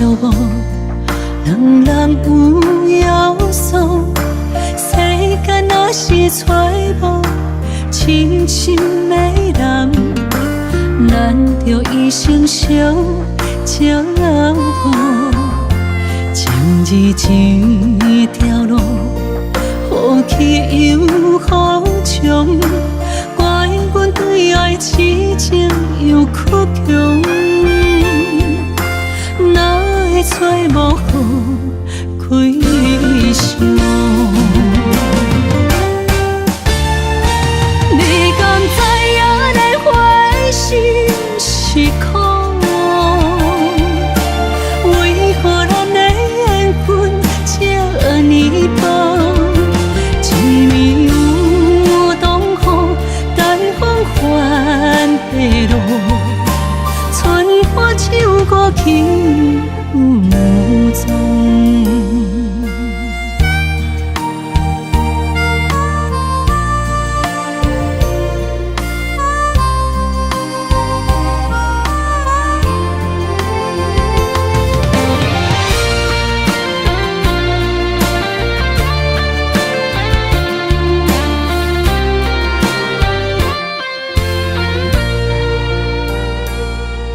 相无，两人有要素。世间若是找无真心的人，咱着以身相照顾。情义一条路，好去又好从。怪阮对爱痴情又倔强，哪会找无好开心？你敢知影咱花心是苦？为何咱的缘分这呢薄？一暝有东风，台风翻地路，春花秋果去无踪。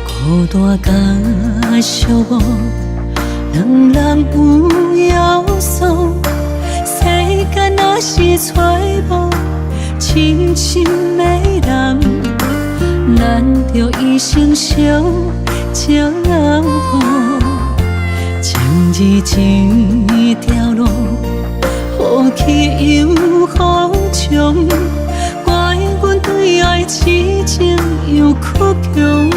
孤单甲寂寞，两人有要素。世间若是找无真心的人，咱着以身相照顾。情义一条路，好去又好从。怪阮对爱痴情又倔强。